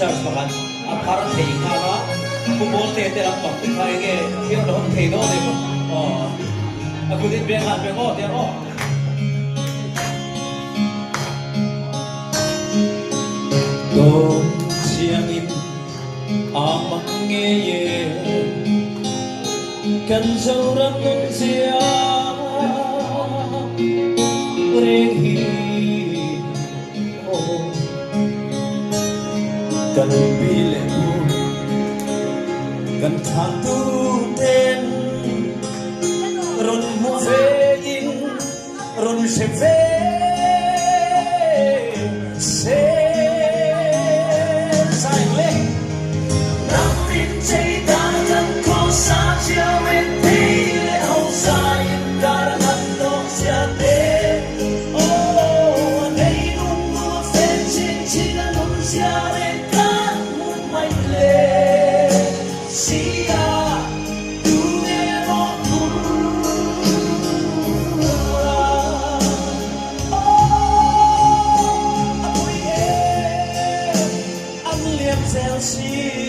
charge makan parang thei nga ba football te te ram pak khai ge hero don thei do de ko aku din beng han beng o te o don chiang in amang nghe ye kan sâu ram nun sia reng hi o kan bi le tu kan thang tu ten ron mu ve in ron se ve se sai le nam in chei da tan ko sa chiao en ti le ho sai da tan do sia te o nei nung mo fen chin chin nung sia re kan mu mai le sia tu ne mo tu si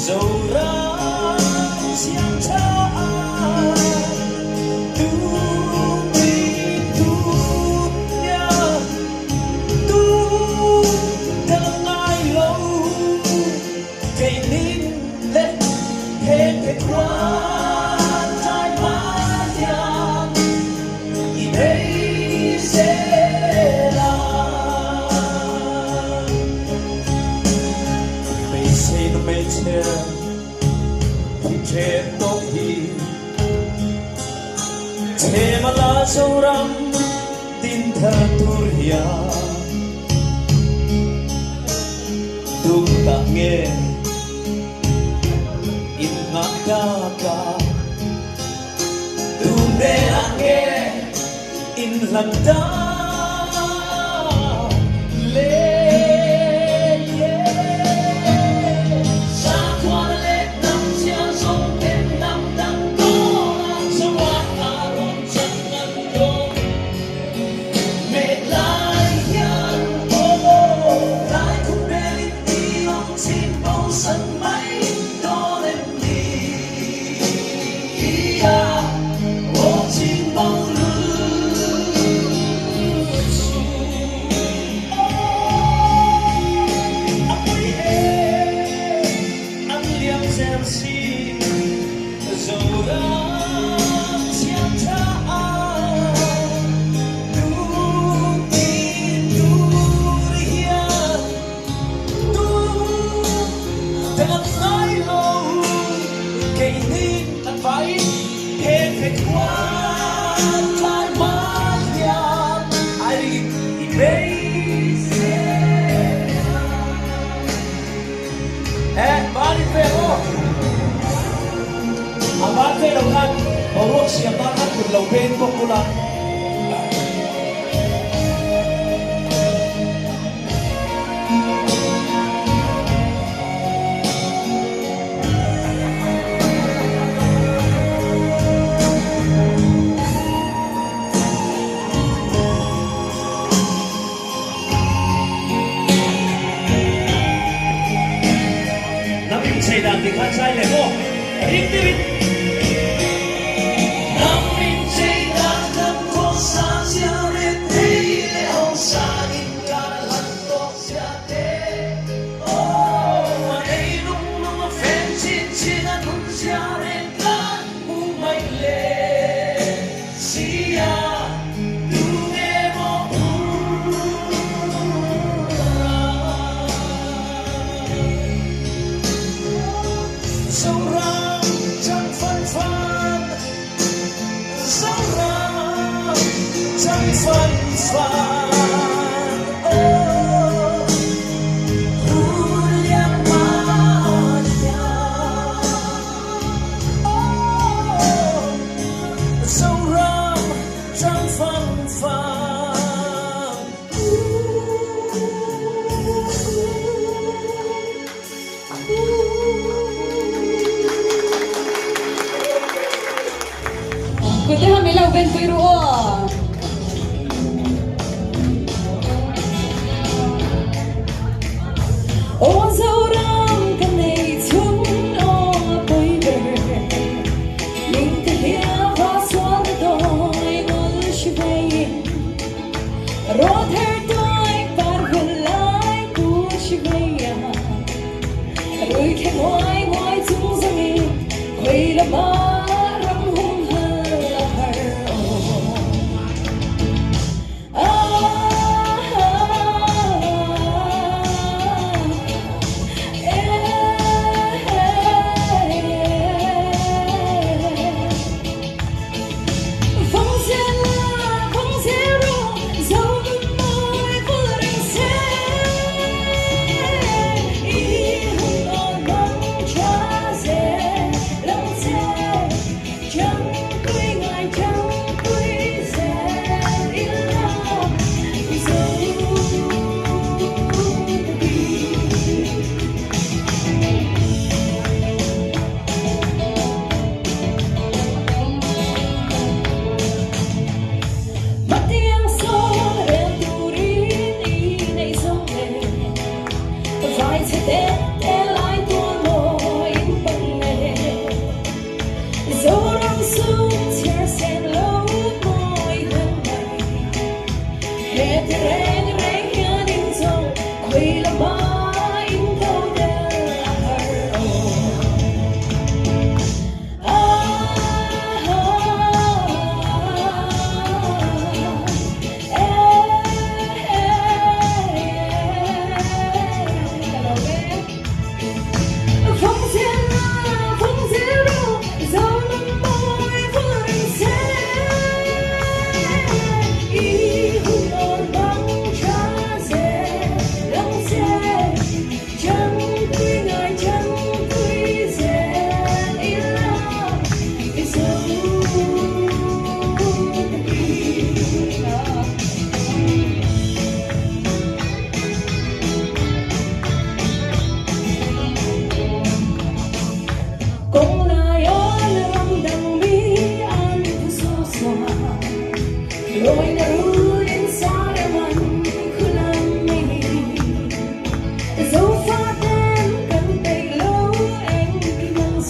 dầu ra xiang cha tu đi tu nha tu đằng ai lâu cây nín lên hết hết qua trái má nhang y đây sẽ mê che thì che tốt hi che mà la sâu ram tin thơ turia tung ta nghe in ngã ca ca tung để nghe in lần đó Abang phê đồng hành, bảo ruộng xiêm ta hát cùng lầu bên của cô lạc. Nắm im xây đàn thì khá sai lệ vô. Rít đi rít. Phận phàn liang ma sâu ram trong phận phàn Cô thấy hàm mấy lâu bên quê rùa Oh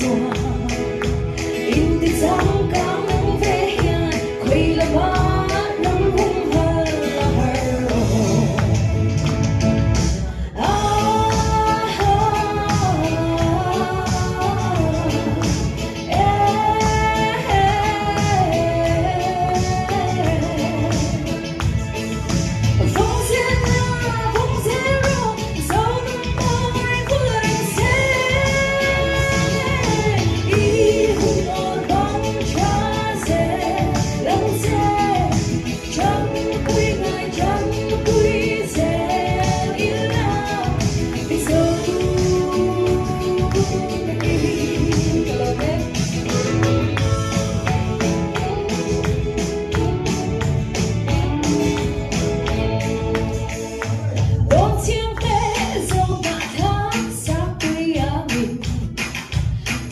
线，因在长江飞向，亏了把人红和了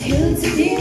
Till today